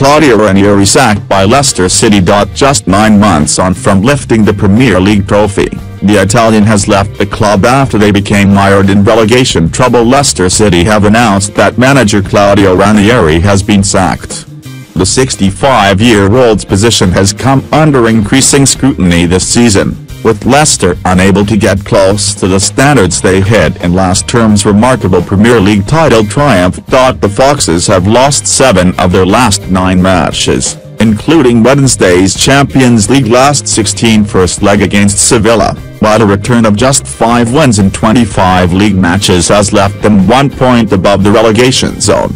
Claudio Ranieri sacked by Leicester City. Just 9 months on from lifting the Premier League trophy, the Italian has left the club after they became mired in relegation trouble. Leicester City have announced that manager Claudio Ranieri has been sacked. The 65-year-old's position has come under increasing scrutiny this season, with Leicester unable to get close to the standards they hit in last term's remarkable Premier League title triumph. The Foxes have lost 7 of their last 9 matches, including Wednesday's Champions League last 16 first leg against Sevilla, while a return of just 5 wins in 25 league matches has left them 1 point above the relegation zone.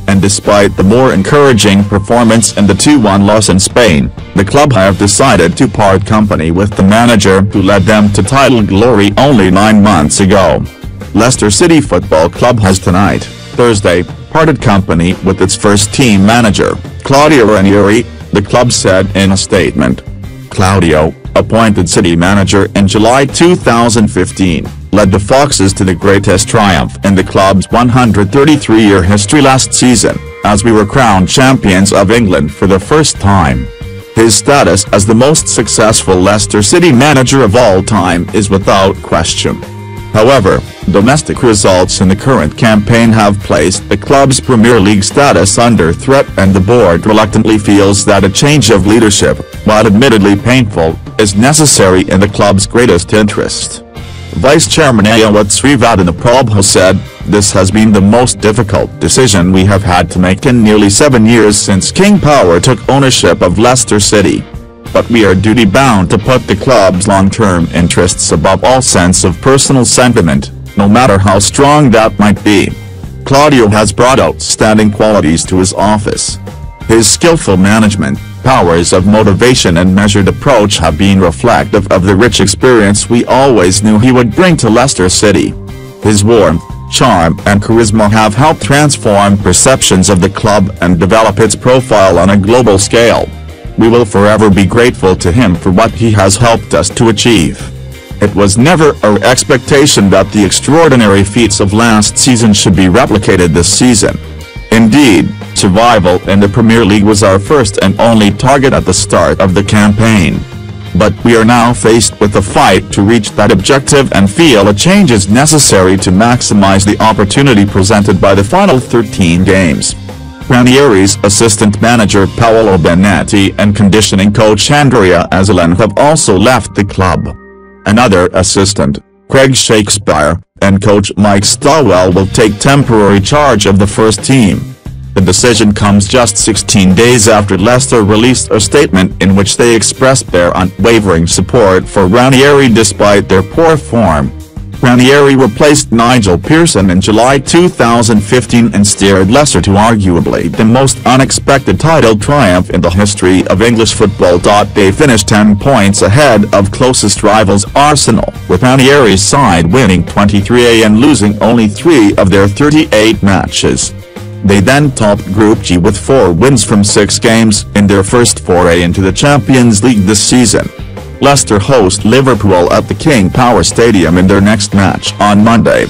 And despite the more encouraging performance in the 2-1 loss in Spain, the club have decided to part company with the manager who led them to title glory only 9 months ago. Leicester City Football Club has tonight, Thursday, parted company with its first-team manager, Claudio Ranieri, the club said in a statement. Claudio, appointed City manager in July 2015, led the Foxes to the greatest triumph in the club's 133-year history last season, as we were crowned champions of England for the first time. His status as the most successful Leicester City manager of all time is without question. However, domestic results in the current campaign have placed the club's Premier League status under threat, and the board reluctantly feels that a change of leadership, while admittedly painful, is necessary in the club's greatest interest. Vice Chairman Ayawat Srivaddanaprabha said, "This has been the most difficult decision we have had to make in nearly 7 years since King Power took ownership of Leicester City. But we are duty-bound to put the club's long-term interests above all sense of personal sentiment, no matter how strong that might be." Claudio has brought outstanding qualities to his office. His skillful management, powers of motivation and measured approach have been reflective of the rich experience we always knew he would bring to Leicester City. His warmth, charm and charisma have helped transform perceptions of the club and develop its profile on a global scale. We will forever be grateful to him for what he has helped us to achieve. It was never our expectation that the extraordinary feats of last season should be replicated this season. Indeed, survival in the Premier League was our first and only target at the start of the campaign. But we are now faced with a fight to reach that objective and feel a change is necessary to maximize the opportunity presented by the final 13 games. Ranieri's assistant manager Paolo Benetti and conditioning coach Andrea Azzolin have also left the club. Another assistant, Craig Shakespeare, and coach Mike Stowell will take temporary charge of the first team. The decision comes just 16 days after Leicester released a statement in which they expressed their unwavering support for Ranieri despite their poor form. Ranieri replaced Nigel Pearson in July 2015 and steered Leicester to arguably the most unexpected title triumph in the history of English football. They finished 10 points ahead of closest rivals Arsenal, with Ranieri's side winning 23 and losing only 3 of their 38 matches. They then topped Group G with 4 wins from 6 games in their first foray into the Champions League this season. Leicester host Liverpool at the King Power Stadium in their next match on Monday.